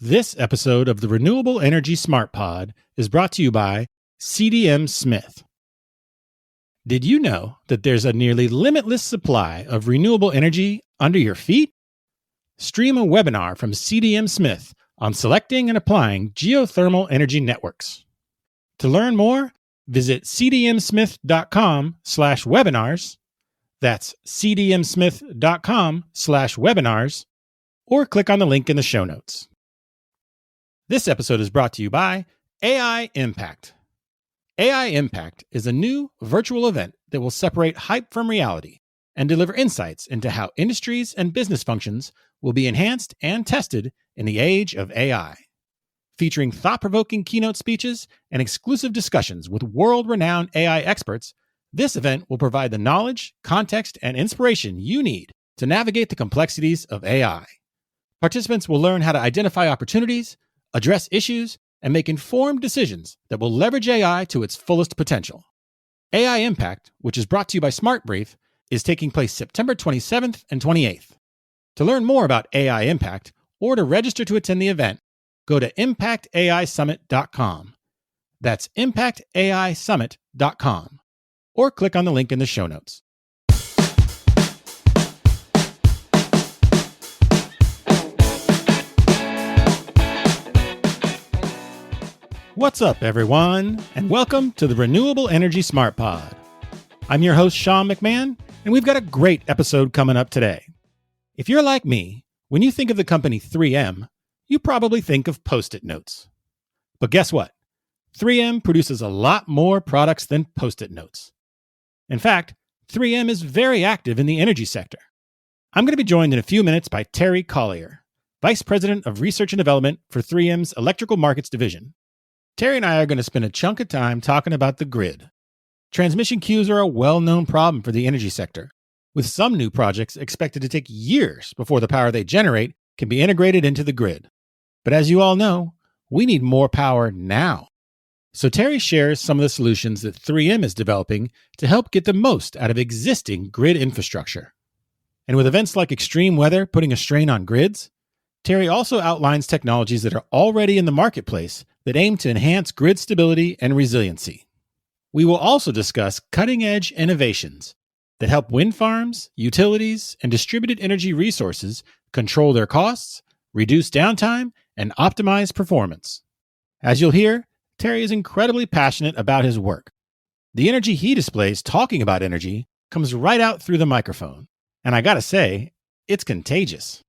This episode of the Renewable Energy Smart Pod is brought to you by CDM Smith. Did you know that there's a nearly limitless supply of renewable energy under your feet? Stream a webinar from CDM Smith on selecting and applying geothermal energy networks. To learn more, visit cdmsmith.com/webinars. That's cdmsmith.com/webinars, or click on the link in the show notes. This episode is brought to you by AI Impact. AI Impact is a new virtual event that will separate hype from reality and deliver insights into how industries and business functions will be enhanced and tested in the age of AI. Featuring thought-provoking keynote speeches and exclusive discussions with world-renowned AI experts, this event will provide the knowledge, context, and inspiration you need to navigate the complexities of AI. Participants will learn how to identify opportunities, address issues, and make informed decisions that will leverage AI to its fullest potential. AI Impact, which is brought to you by SmartBrief, is taking place September 27th and 28th. To learn more about AI Impact or to register to attend the event, go to impactaisummit.com. That's impactaisummit.com, or click on the link in the show notes. What's up, everyone, and welcome to the Renewable Energy Smart Pod. I'm your host, Sean McMahon, and we've got a great episode coming up today. If you're like me, when you think of the company 3M, you probably think of Post-it notes. But guess what? 3M produces a lot more products than Post-it notes. In fact, 3M is very active in the energy sector. I'm going to be joined in a few minutes by Terry Collier, Vice President of Research and Development for 3M's Electrical Markets Division. Terry and I are going to spend a chunk of time talking about the grid. Transmission queues are a well-known problem for the energy sector, with some new projects expected to take years before the power they generate can be integrated into the grid. But as you all know, we need more power now. So Terry shares some of the solutions that 3M is developing to help get the most out of existing grid infrastructure. And with events like extreme weather putting a strain on grids, Terry also outlines technologies that are already in the marketplace that aim to enhance grid stability and resiliency. We will also discuss cutting-edge innovations that help wind farms, utilities, and distributed energy resources control their costs, reduce downtime, and optimize performance. As you'll hear, Terry is incredibly passionate about his work. The energy he displays talking about energy comes right out through the microphone, and I gotta say, it's contagious.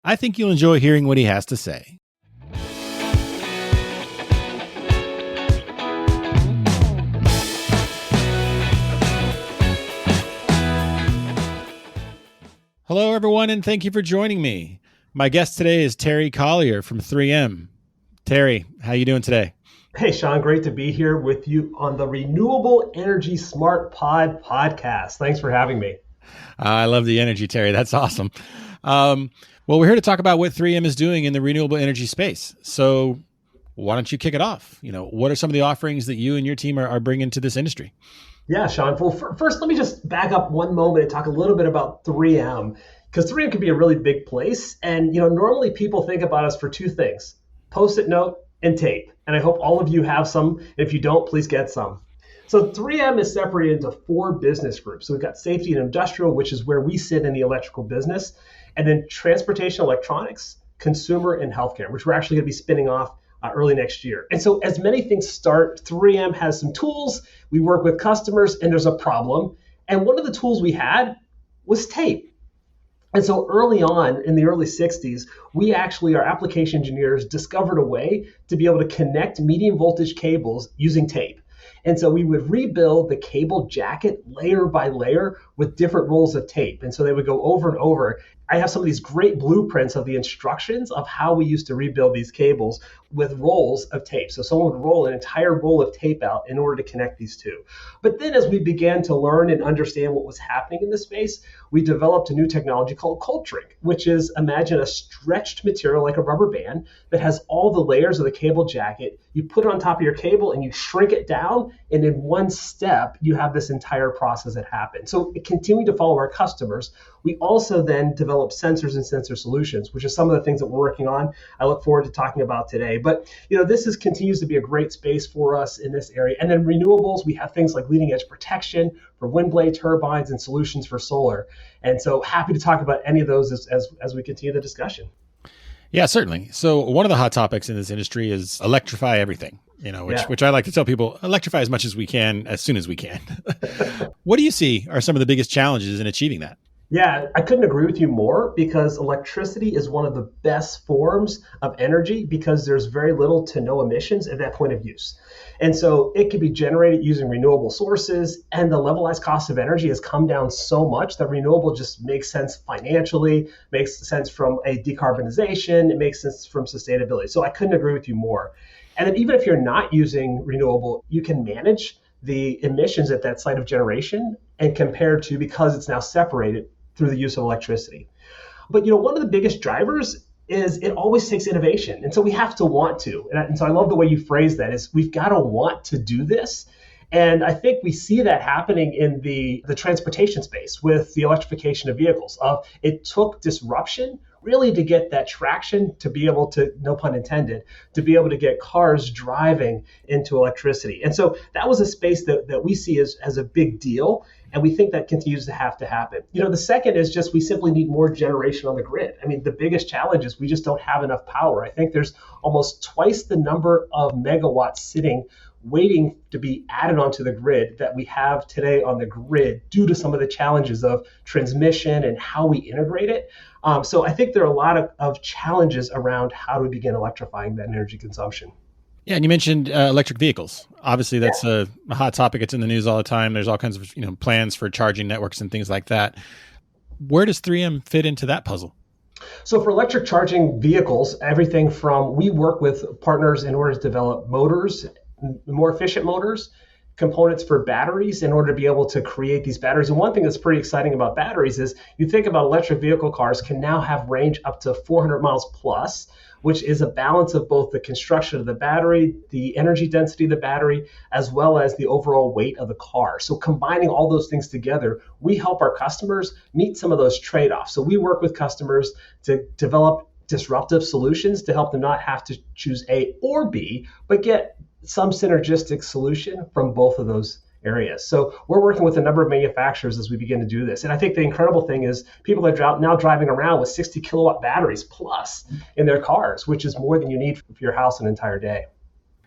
I think you'll enjoy hearing what he has to say. Hello, everyone, and thank you for joining me. My guest today is Terry Collier from 3M. Terry, how you doing today? Hey, Sean, great to be here with you on the Renewable Energy Smart Pod podcast. Thanks for having me. I love the energy, Terry. That's awesome. Well, we're here to talk about what 3M is doing in the renewable energy space. So why don't you kick it off? What are some of the offerings that you and your team are bringing to this industry? Yeah, Sean. Well, first, let me just back up one moment and talk a little bit about 3M, because 3M can be a really big place. And, normally people think about us for two things: Post-it note and tape. And I hope all of you have some. If you don't, please get some. So 3M is separated into four business groups. So we've got safety and industrial, which is where we sit in the electrical business, and then transportation, electronics, consumer, and healthcare, which we're actually going to be spinning off early next year. And so as many things start, 3M has some tools. We work with customers, and there's a problem. And one of the tools we had was tape. And so early on, in the early 60s, our application engineers discovered a way to be able to connect medium voltage cables using tape. And so we would rebuild the cable jacket layer by layer with different rolls of tape. And so they would go over and over. I have some of these great blueprints of the instructions of how we used to rebuild these cables with rolls of tape. So someone would roll an entire roll of tape out in order to connect these two. But then as we began to learn and understand what was happening in this space, we developed a new technology called cold shrink, which is, imagine a stretched material like a rubber band that has all the layers of the cable jacket. You put it on top of your cable and you shrink it down, And in one step, you have this entire process that happens. So continuing to follow our customers, we also then develop sensors and sensor solutions, which is some of the things that we're working on. I look forward to talking about today. But this continues to be a great space for us in this area. And then renewables, we have things like leading edge protection for wind blade turbines and solutions for solar. And so happy to talk about any of those as we continue the discussion. Yeah, certainly. So one of the hot topics in this industry is electrify everything, which I like to tell people, electrify as much as we can, as soon as we can. What do you see are some of the biggest challenges in achieving that? Yeah, I couldn't agree with you more, because electricity is one of the best forms of energy because there's very little to no emissions at that point of use. And so it can be generated using renewable sources, and the levelized cost of energy has come down so much that renewable just makes sense financially, makes sense from a decarbonization, it makes sense from sustainability. So I couldn't agree with you more. And then even if you're not using renewable, you can manage the emissions at that site of generation and compare to, because it's now separated through the use of electricity. But one of the biggest drivers is it always takes innovation. And so we have to want to. And so I love the way you phrase that, is we've got to want to do this. And I think we see that happening in the transportation space with the electrification of vehicles. It took disruption really to get that traction to be able to, no pun intended, to be able to get cars driving into electricity. And so that was a space that we see as a big deal. And we think that continues to have to happen. The second is just we simply need more generation on the grid. I mean, the biggest challenge is we just don't have enough power. I think there's almost twice the number of megawatts sitting waiting to be added onto the grid that we have today on the grid due to some of the challenges of transmission and how we integrate it. So I think there are a lot of challenges around how do we begin electrifying that energy consumption. Yeah, and you mentioned electric vehicles. Obviously, that's a hot topic. It's in the news all the time. There's all kinds of plans for charging networks and things like that. Where does 3M fit into that puzzle? So for electric charging vehicles, everything from, we work with partners in order to develop motors, more efficient motors, components for batteries in order to be able to create these batteries. And one thing that's pretty exciting about batteries is you think about electric vehicle cars can now have range up to 400 miles plus, which is a balance of both the construction of the battery, the energy density of the battery, as well as the overall weight of the car. So combining all those things together, we help our customers meet some of those trade-offs. So we work with customers to develop disruptive solutions to help them not have to choose A or B, but get some synergistic solution from both of those areas. So we're working with a number of manufacturers as we begin to do this. And I think the incredible thing is people are now driving around with 60 kilowatt batteries plus in their cars, which is more than you need for your house an entire day.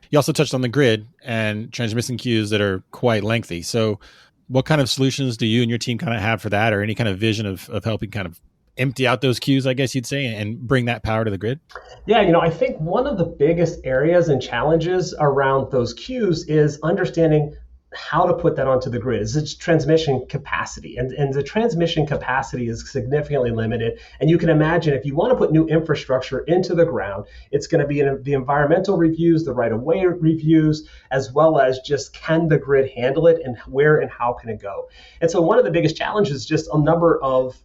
You also touched on the grid and transmission queues that are quite lengthy. So what kind of solutions do you and your team kind of have for that, or any kind of vision of helping kind of empty out those queues, I guess you'd say, and bring that power to the grid? Yeah, I think one of the biggest areas and challenges around those queues is understanding how to put that onto the grid. It's transmission capacity. And the transmission capacity is significantly limited. And you can imagine if you want to put new infrastructure into the ground, it's going to be in the environmental reviews, the right-of-way reviews, as well as just can the grid handle it and where and how can it go? And so one of the biggest challenges is just a number of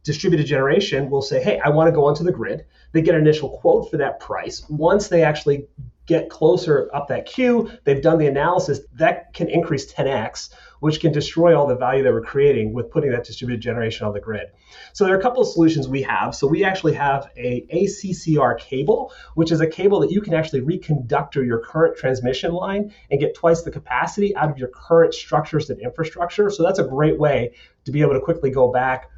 distributed generation will say, hey, I want to go onto the grid. They get an initial quote for that price. Once they actually get closer up that queue, they've done the analysis, that can increase 10x, which can destroy all the value they were creating with putting that distributed generation on the grid. So there are a couple of solutions we have. So we actually have a ACCR cable, which is a cable that you can actually reconductor your current transmission line and get twice the capacity out of your current structures and infrastructure. So that's a great way to be able to quickly go back,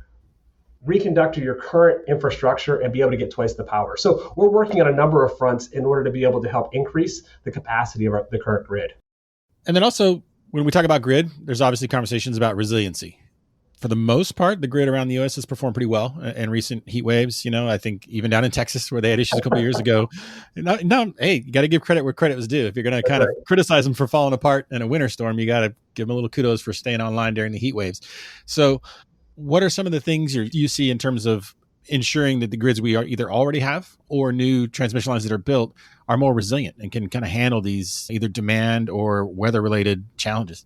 reconductor your current infrastructure, and be able to get twice the power. So we're working on a number of fronts in order to be able to help increase the capacity of the current grid. And then also, when we talk about grid, there's obviously conversations about resiliency. For the most part, the grid around the U.S. has performed pretty well in recent heat waves. I think even down in Texas, where they had issues a couple of years ago. No, hey, you got to give credit where credit was due. If you're going to kind of criticize them for falling apart in a winter storm, you got to give them a little kudos for staying online during the heat waves. So what are some of the things you see in terms of ensuring that the grids we either already have or new transmission lines that are built are more resilient and can kind of handle these either demand or weather-related challenges?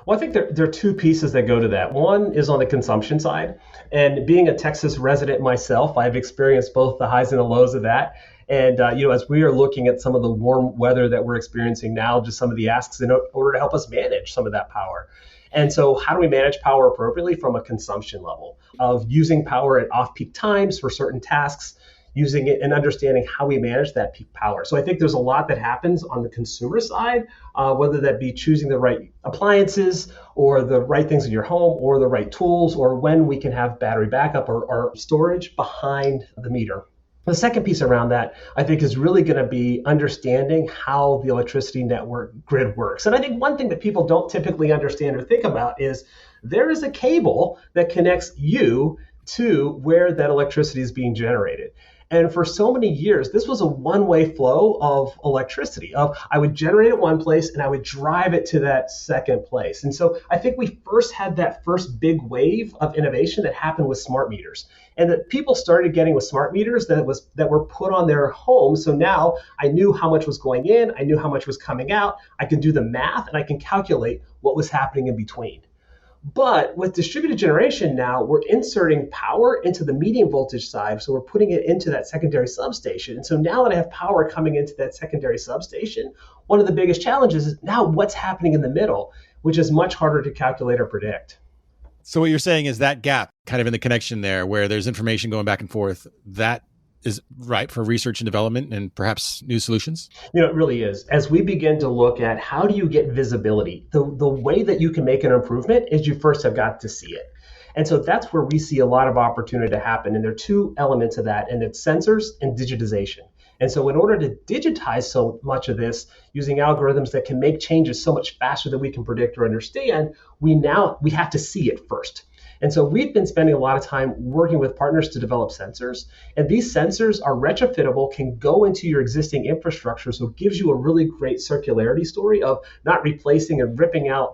Well, I think there are two pieces that go to that. One is on the consumption side. And being a Texas resident myself, I've experienced both the highs and the lows of that. And as we are looking at some of the warm weather that we're experiencing now, just some of the asks in order to help us manage some of that power. And so how do we manage power appropriately from a consumption level of using power at off-peak times for certain tasks, using it and understanding how we manage that peak power. So I think there's a lot that happens on the consumer side, whether that be choosing the right appliances or the right things in your home or the right tools, or when we can have battery backup or storage behind the meter. The second piece around that, I think, is really going to be understanding how the electricity network grid works. And I think one thing that people don't typically understand or think about is there is a cable that connects you to where that electricity is being generated. And for so many years, this was a one-way flow of electricity. I would generate it one place and I would drive it to that second place. And so I think we first had that first big wave of innovation that happened with smart meters. And that people started getting with smart meters that were put on their homes. So now I knew how much was going in, I knew how much was coming out. I can do the math and I can calculate what was happening in between. But with distributed generation now, we're inserting power into the medium voltage side. So we're putting it into that secondary substation. And so now that I have power coming into that secondary substation, one of the biggest challenges is now what's happening in the middle, which is much harder to calculate or predict. So what you're saying is that gap kind of in the connection there where there's information going back and forth, that is ripe for research and development and perhaps new solutions? It really is. As we begin to look at how do you get visibility, the way that you can make an improvement is you first have got to see it. And so that's where we see a lot of opportunity to happen. And there are two elements of that, and it's sensors and digitization. And so in order to digitize so much of this using algorithms that can make changes so much faster than we can predict or understand, we have to see it first. And so we've been spending a lot of time working with partners to develop sensors. And these sensors are retrofittable, can go into your existing infrastructure. So it gives you a really great circularity story of not replacing and ripping out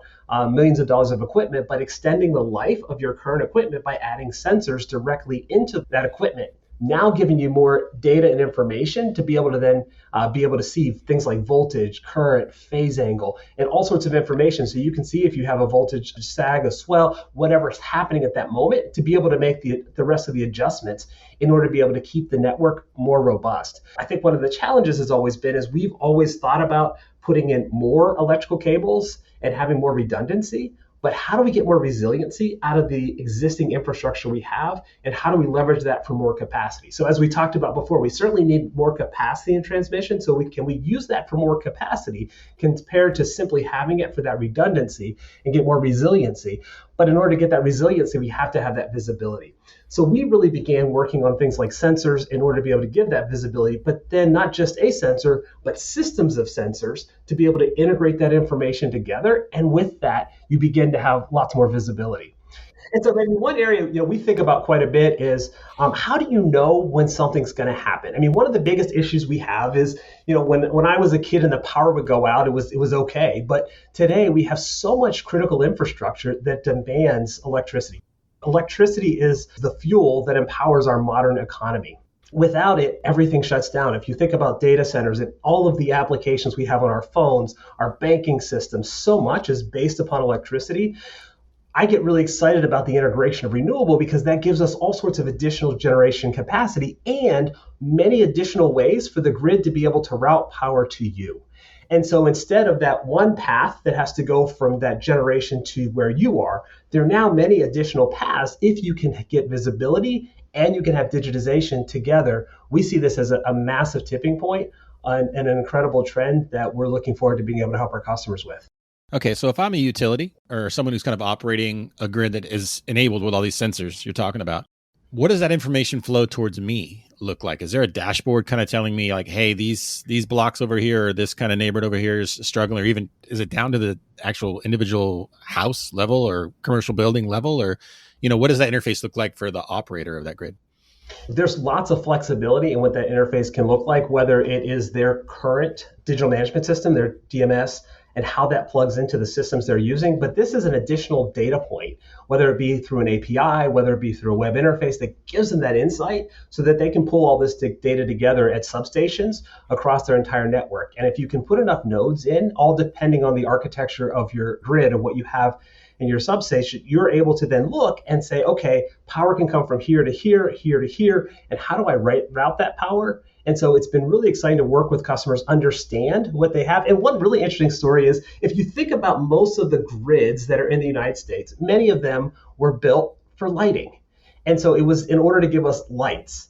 millions of dollars of equipment, but extending the life of your current equipment by adding sensors directly into that equipment. Now giving you more data and information to be able to then be able to see things like voltage, current, phase angle, and all sorts of information. So you can see if you have a voltage sag, a swell, whatever's happening at that moment, to be able to make the rest of the adjustments in order to be able to keep the network more robust. I think one of the challenges has always been is we've always thought about putting in more electrical cables and having more redundancy. But how do we get more resiliency out of the existing infrastructure we have? And how do we leverage that for more capacity? So as we talked about before, we certainly need more capacity in transmission. So can we use that for more capacity compared to simply having it for that redundancy and get more resiliency? But in order to get that resiliency, we have to have that visibility. So we really began working on things like sensors in order to be able to give that visibility, but then not just a sensor, but systems of sensors to be able to integrate that information together. And with that, you begin to have lots more visibility. And so maybe one area we think about quite a bit is how do you know when something's going to happen? I mean, one of the biggest issues we have is when I was a kid and the power would go out, it was okay. But today we have so much critical infrastructure that demands electricity. Electricity is the fuel that empowers our modern economy. Without it, everything shuts down. If you think about data centers and all of the applications we have on our phones, our banking system, so much is based upon electricity. I get really excited about the integration of renewable because that gives us all sorts of additional generation capacity and many additional ways for the grid to be able to route power to you. And so instead of that one path that has to go from that generation to where you are, there are now many additional paths if you can get visibility and you can have digitization together. We see this as a massive tipping point and an incredible trend that we're looking forward to being able to help our customers with. Okay, so if I'm a utility or someone who's kind of operating a grid that is enabled with all these sensors you're talking about, what does that information flow towards me look like? Is there a dashboard kind of telling me like, hey, these blocks over here or this kind of neighborhood over here is struggling, or even is it down to the actual individual house level or commercial building level? Or, what does that interface look like for the operator of that grid? There's lots of flexibility in what that interface can look like, whether it is their current digital management system, their DMS, and how that plugs into the systems they're using. But this is an additional data point, whether it be through an API, whether it be through a web interface that gives them that insight so that they can pull all this data together at substations across their entire network. And if you can put enough nodes in, all depending on the architecture of your grid and what you have in your substation, you're able to then look and say, okay, power can come from here to here, here to here, and how do I route that power And so it's been really exciting to work with customers, understand what they have. And one really interesting story is if you think about most of the grids that are in the United States, many of them were built for lighting. And so it was in order to give us lights.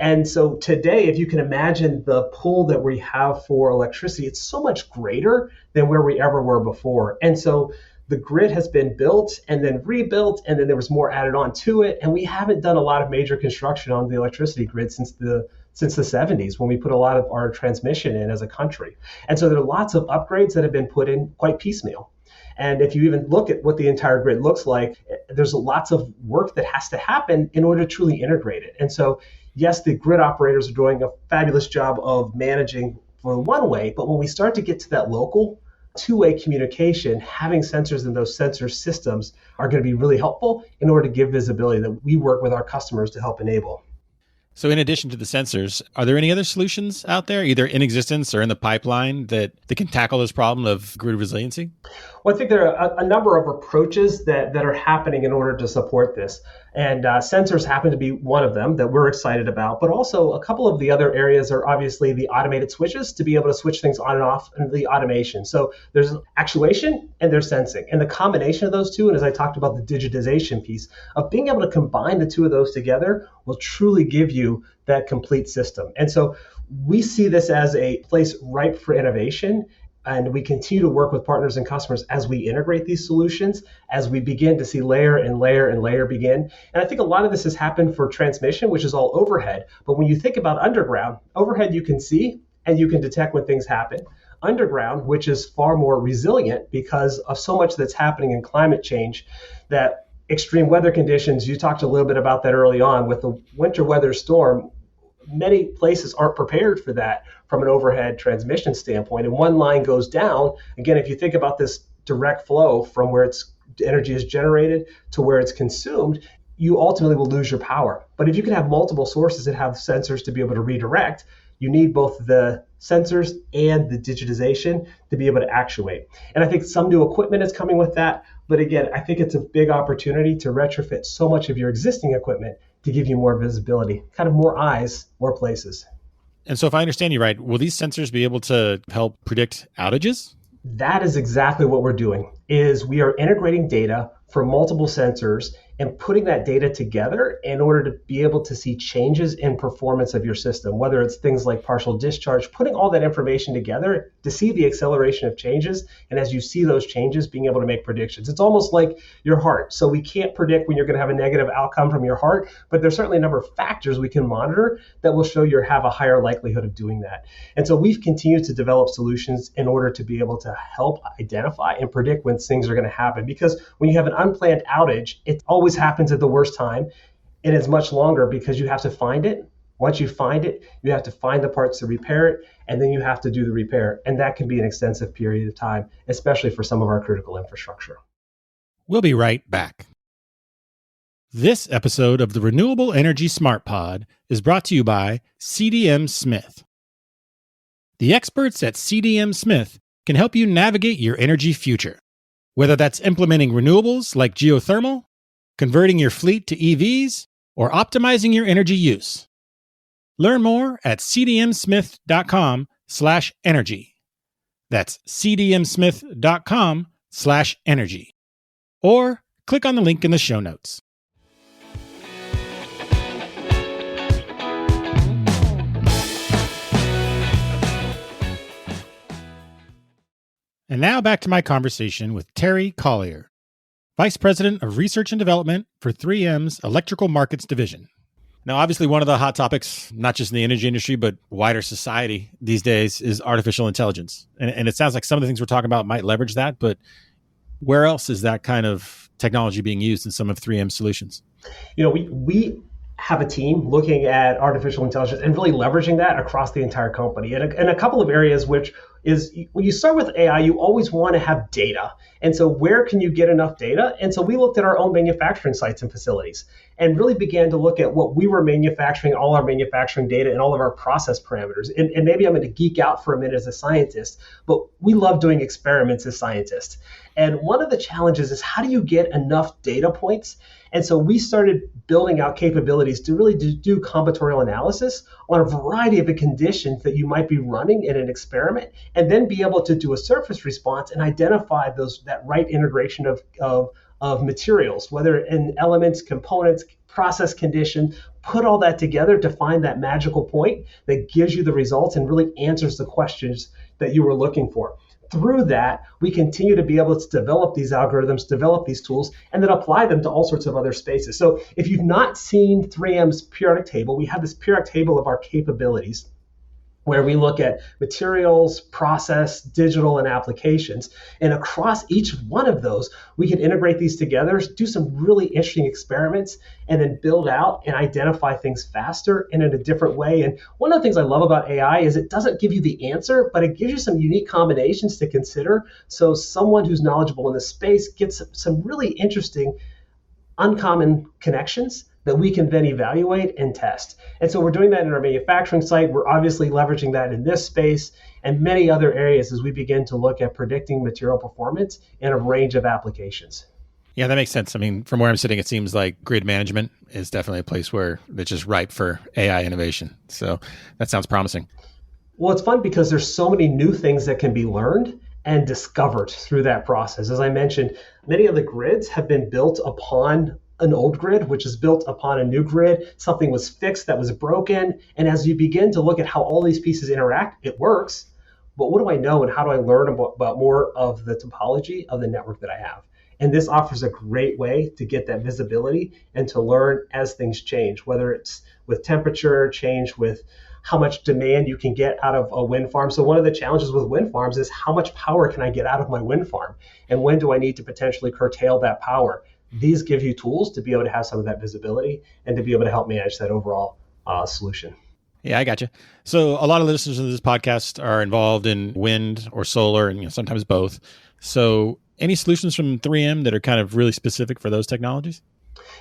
And so today, if you can imagine the pull that we have for electricity, it's so much greater than where we ever were before. And so the grid has been built and then rebuilt, and then there was more added on to it. And we haven't done a lot of major construction on the electricity grid since the 70s, when we put a lot of our transmission in as a country. And so there are lots of upgrades that have been put in quite piecemeal. And if you even look at what the entire grid looks like, there's lots of work that has to happen in order to truly integrate it. And so, yes, the grid operators are doing a fabulous job of managing for one way, but when we start to get to that local two-way communication, having sensors in those sensor systems are going to be really helpful in order to give visibility that we work with our customers to help enable. So in addition to the sensors, are there any other solutions out there, either in existence or in the pipeline, that can tackle this problem of grid resiliency? Well, I think there are a number of approaches that are happening in order to support this. And sensors happen to be one of them that we're excited about. But also a couple of the other areas are obviously the automated switches to be able to switch things on and off, and the automation. So there's actuation and there's sensing. And the combination of those two, and as I talked about the digitization piece, of being able to combine the two of those together will truly give you that complete system. And so we see this as a place ripe for innovation. And we continue to work with partners and customers as we integrate these solutions, as we begin to see layer and layer and layer begin. And I think a lot of this has happened for transmission, which is all overhead. But when you think about underground, overhead you can see and you can detect when things happen. Underground, which is far more resilient because of so much that's happening in climate change, that extreme weather conditions, you talked a little bit about that early on with the winter weather storm. Many places aren't prepared for that from an overhead transmission standpoint. And one line goes down. Again, if you think about this direct flow from where energy is generated to where it's consumed, you ultimately will lose your power. But if you can have multiple sources that have sensors to be able to redirect, you need both the sensors and the digitization to be able to actuate. And I think some new equipment is coming with that. But again, I think it's a big opportunity to retrofit so much of your existing equipment to give you more visibility, kind of more eyes, more places. And so if I understand you right, will these sensors be able to help predict outages? That is exactly what we're doing, is we are integrating data from multiple sensors and putting that data together in order to be able to see changes in performance of your system, whether it's things like partial discharge, putting all that information together to see the acceleration of changes. And as you see those changes, being able to make predictions. It's almost like your heart. So we can't predict when you're going to have a negative outcome from your heart, but there's certainly a number of factors we can monitor that will show you have a higher likelihood of doing that. And so we've continued to develop solutions in order to be able to help identify and predict when things are going to happen. Because when you have an unplanned outage, it always happens at the worst time, and it's much longer because you have to find it. Once you find it, you have to find the parts to repair it, and then you have to do the repair. And that can be an extensive period of time, especially for some of our critical infrastructure. We'll be right back. This episode of the Renewable Energy Smart Pod is brought to you by CDM Smith. The experts at CDM Smith can help you navigate your energy future, whether that's implementing renewables like geothermal, converting your fleet to EVs, or optimizing your energy use. Learn more at cdmsmith.com/energy. That's cdmsmith.com/energy. Or click on the link in the show notes. And now back to my conversation with Terry Collier, Vice President of Research and Development for 3M's Electrical Markets Division. Now, obviously, one of the hot topics, not just in the energy industry, but wider society these days, is artificial intelligence. And it sounds like some of the things we're talking about might leverage that, but where else is that kind of technology being used in some of 3M's solutions? You know, we have a team looking at artificial intelligence and really leveraging that across the entire company. And a couple of areas, which is when you start with AI, you always want to have data. And so where can you get enough data? And so we looked at our own manufacturing sites and facilities. and really began to look at what we were manufacturing, all our manufacturing data and all of our process parameters. And maybe I'm going to geek out for a minute as a scientist, but we love doing experiments as scientists. And one of the challenges is, how do you get enough data points? And so we started building out capabilities to really do combinatorial analysis on a variety of conditions that you might be running in an experiment, and then be able to do a surface response and identify that right integration of materials, whether in elements, components, process condition, put all that together to find that magical point that gives you the results and really answers the questions that you were looking for. Through that, we continue to be able to develop these algorithms, develop these tools, and then apply them to all sorts of other spaces. So if you've not seen 3M's periodic table, we have this periodic table of our capabilities, where we look at materials, process, digital, and applications. And across each one of those, we can integrate these together, do some really interesting experiments, and then build out and identify things faster and in a different way. And one of the things I love about AI is it doesn't give you the answer, but it gives you some unique combinations to consider. So someone who's knowledgeable in the space gets some really interesting, uncommon connections that we can then evaluate and test. And so we're doing that in our manufacturing site. We're obviously leveraging that in this space and many other areas as we begin to look at predicting material performance in a range of applications. Yeah, that makes sense. I mean, from where I'm sitting, it seems like grid management is definitely a place where it's just ripe for AI innovation. So that sounds promising. Well, it's fun because there's so many new things that can be learned and discovered through that process. As I mentioned, many of the grids have been built upon an old grid, which is built upon a new grid. Something was fixed that was broken. And as you begin to look at how all these pieces interact, it works. But what do I know and how do I learn about more of the topology of the network that I have? And this offers a great way to get that visibility and to learn as things change, whether it's with temperature, change with how much demand you can get out of a wind farm. So one of the challenges with wind farms is, how much power can I get out of my wind farm? And when do I need to potentially curtail that power? These give you tools to be able to have some of that visibility and to be able to help manage that overall solution. Yeah, I got you. So a lot of listeners of this podcast are involved in wind or solar, and sometimes both. So any solutions from 3M that are kind of really specific for those technologies?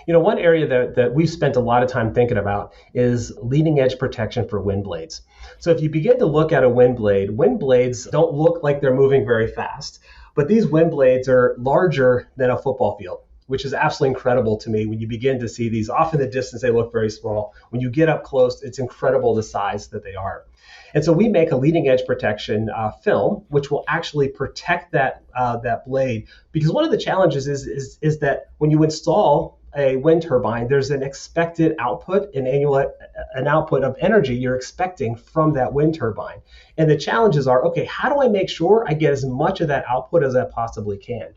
One area that we've spent a lot of time thinking about is leading edge protection for wind blades. So if you begin to look at a wind blades don't look like they're moving very fast, but these wind blades are larger than a football field, which is absolutely incredible to me. When you begin to see these off in the distance, they look very small. When you get up close, it's incredible the size that they are. And so we make a leading edge protection film, which will actually protect that blade. Because one of the challenges is that when you install a wind turbine, there's an expected output, an output of energy you're expecting from that wind turbine. And the challenges are, okay, how do I make sure I get as much of that output as I possibly can?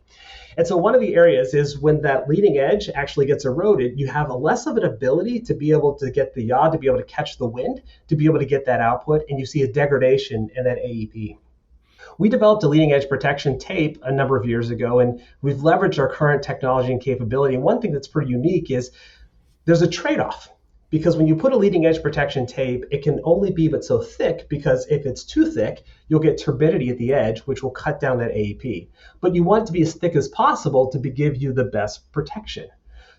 And so one of the areas is, when that leading edge actually gets eroded, you have a less of an ability to be able to get the yaw, to be able to catch the wind, to be able to get that output, and you see a degradation in that AEP. We developed a leading edge protection tape a number of years ago, and we've leveraged our current technology and capability. And one thing that's pretty unique is there's a trade-off. Because when you put a leading edge protection tape, it can only be but so thick, because if it's too thick, you'll get turbidity at the edge, which will cut down that AEP. But you want it to be as thick as possible to give you the best protection.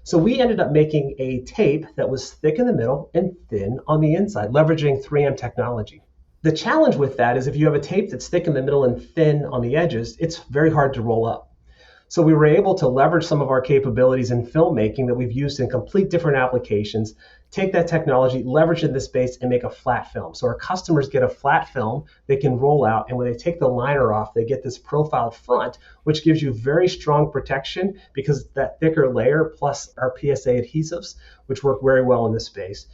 So we ended up making a tape that was thick in the middle and thin on the inside, leveraging 3M technology. The challenge with that is, if you have a tape that's thick in the middle and thin on the edges, it's very hard to roll up. So we were able to leverage some of our capabilities in filmmaking that we've used in complete different applications, take that technology, leverage it in this space, and make a flat film. So our customers get a flat film they can roll out, and when they take the liner off, they get this profiled front, which gives you very strong protection, because that thicker layer plus our PSA adhesives, which work very well in this space.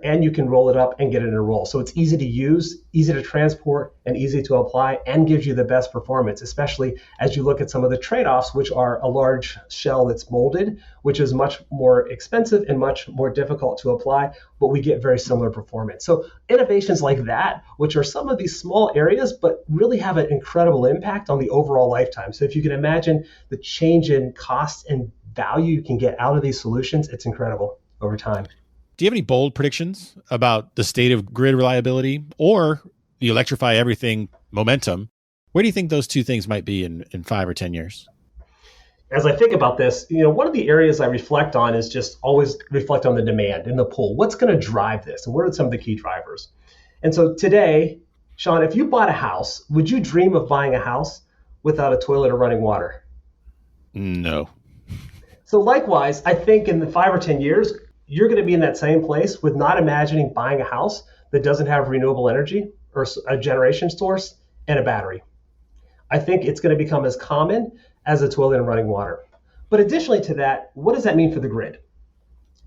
And you can roll it up and get it in a roll. So it's easy to use, easy to transport, and easy to apply, and gives you the best performance, especially as you look at some of the trade-offs, which are a large shell that's molded, which is much more expensive and much more difficult to apply, but we get very similar performance. So innovations like that, which are some of these small areas, but really have an incredible impact on the overall lifetime. So if you can imagine the change in cost and value you can get out of these solutions, it's incredible over time. Do you have any bold predictions about the state of grid reliability or the electrify everything momentum? Where do you think those two things might be in 5 or 10 years? as I think about this, one of the areas I reflect on is just always reflect on the demand in the pool. What's going to drive this? And what are some of the key drivers? And so today, Sean, if you bought a house, would you dream of buying a house without a toilet or running water? No. So likewise, I think in the 5 or 10 years, you're going to be in that same place with not imagining buying a house that doesn't have renewable energy or a generation source and a battery. I think it's going to become as common as a toilet and running water. But additionally to that, what does that mean for the grid?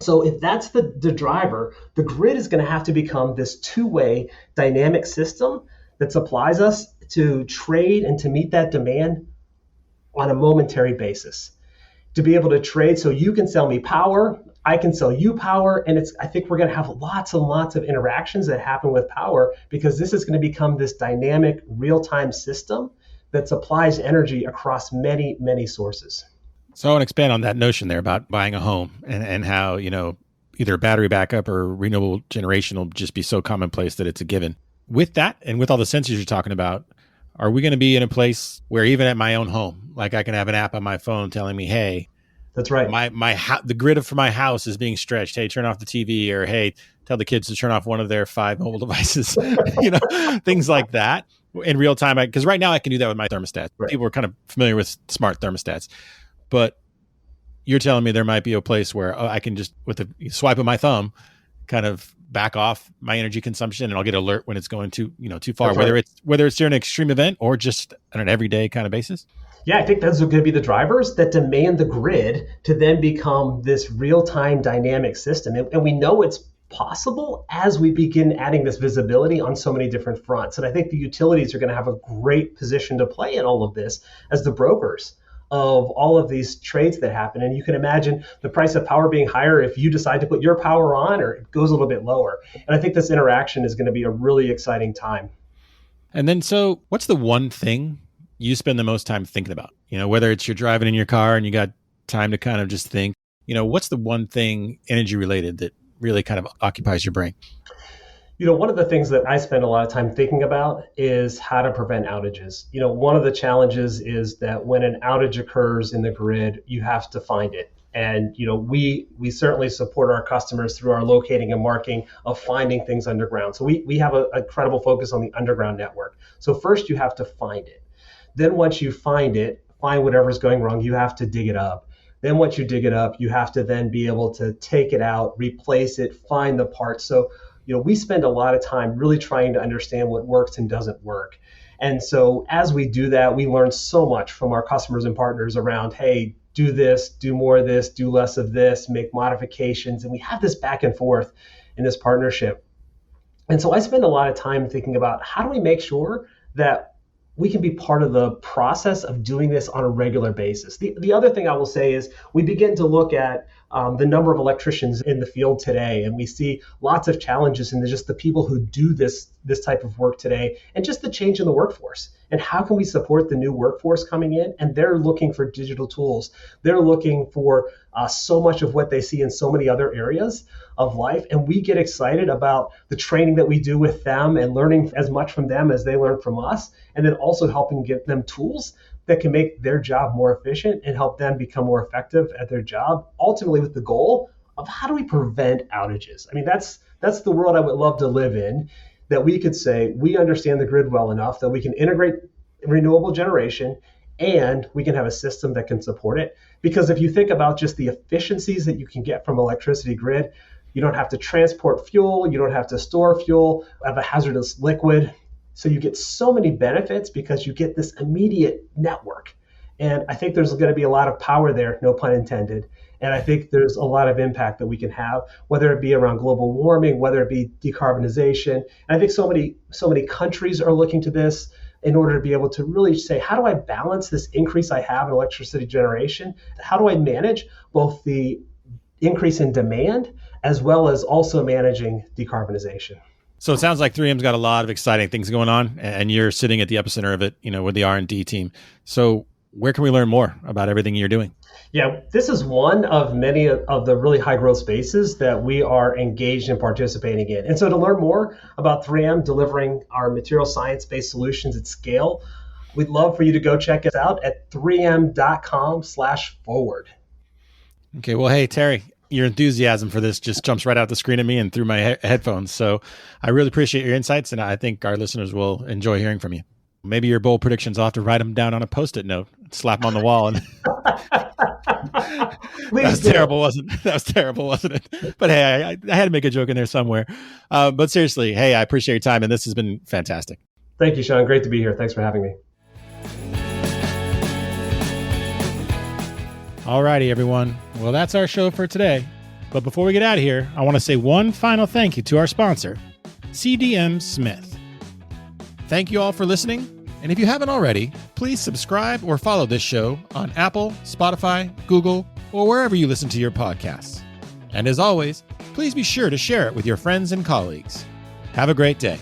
So if that's the driver, the grid is going to have to become this two-way dynamic system that supplies us to trade and to meet that demand on a momentary basis. To be able to trade so you can sell me power, I can sell you power, and I think we're going to have lots and lots of interactions that happen with power because this is going to become this dynamic real-time system that supplies energy across many, many sources. So I want to expand on that notion there about buying a home and how, either battery backup or renewable generation will just be so commonplace that it's a given. With that, and with all the sensors you're talking about, are we going to be in a place where even at my own home, like I can have an app on my phone telling me, hey, that's right, the grid for my house is being stretched. Hey, turn off the TV, or hey, tell the kids to turn off one of their 5 mobile devices, things like that in real time. Because right now I can do that with my thermostat. Right. People are kind of familiar with smart thermostats, but you're telling me there might be a place where I can just, with a swipe of my thumb, kind of back off my energy consumption, and I'll get alert when it's going too far, right. whether it's during an extreme event or just on an everyday kind of basis. Yeah, I think those are going to be the drivers that demand the grid to then become this real-time dynamic system. And we know it's possible as we begin adding this visibility on so many different fronts. And I think the utilities are going to have a great position to play in all of this as the brokers of all of these trades that happen. And you can imagine the price of power being higher if you decide to put your power on, or it goes a little bit lower. And I think this interaction is going to be a really exciting time. And then, so what's the one thing you spend the most time thinking about? Whether it's you're driving in your car and you got time to kind of just think, what's the one thing energy related that really kind of occupies your brain? One of the things that I spend a lot of time thinking about is how to prevent outages. One of the challenges is that when an outage occurs in the grid, you have to find it. And, we certainly support our customers through our locating and marking of finding things underground. So we have a incredible focus on the underground network. So first you have to find it. Then once you find it, find whatever's going wrong, you have to dig it up. Then once you dig it up, you have to then be able to take it out, replace it, find the parts. So we spend a lot of time really trying to understand what works and doesn't work. And so as we do that, we learn so much from our customers and partners around, hey, do this, do more of this, do less of this, make modifications. And we have this back and forth in this partnership. And so I spend a lot of time thinking about how do we make sure that we can be part of the process of doing this on a regular basis. The other thing I will say is we begin to look at the number of electricians in the field today, and we see lots of challenges in just the people who do this type of work today, and just the change in the workforce. And how can we support the new workforce coming in? And they're looking for digital tools. They're looking for so much of what they see in so many other areas of life. And we get excited about the training that we do with them and learning as much from them as they learn from us. And then also helping get them tools that can make their job more efficient and help them become more effective at their job, ultimately with the goal of how do we prevent outages? I mean, that's the world I would love to live in, that we could say we understand the grid well enough that we can integrate renewable generation and we can have a system that can support it. Because if you think about just the efficiencies that you can get from electricity grid, you don't have to transport fuel, you don't have to store fuel, have a hazardous liquid. So you get so many benefits because you get this immediate network. And I think there's going to be a lot of power there, no pun intended. And I think there's a lot of impact that we can have, whether it be around global warming, whether it be decarbonization. And I think so many countries are looking to this in order to be able to really say, how do I balance this increase I have in electricity generation? How do I manage both the increase in demand as well as also managing decarbonization? So it sounds like 3M's got a lot of exciting things going on, and you're sitting at the epicenter of it, with the R&D team. So where can we learn more about everything you're doing? Yeah, this is one of many of the really high growth spaces that we are engaged in participating in. And so to learn more about 3M delivering our material science-based solutions at scale, we'd love for you to go check us out at 3m.com/forward. Okay, well, hey, Terry, your enthusiasm for this just jumps right out the screen at me and through my headphones. So I really appreciate your insights, and I think our listeners will enjoy hearing from you. Maybe your bold predictions, I'll have to write them down on a Post-it note, slap them on the wall. And that was terrible, wasn't it? But hey, I had to make a joke in there somewhere. But seriously, hey, I appreciate your time, and this has been fantastic. Thank you, Sean. Great to be here. Thanks for having me. All righty, everyone. Well, that's our show for today. But before we get out of here, I want to say one final thank you to our sponsor, CDM Smith. Thank you all for listening. And if you haven't already, please subscribe or follow this show on Apple, Spotify, Google, or wherever you listen to your podcasts. And as always, please be sure to share it with your friends and colleagues. Have a great day.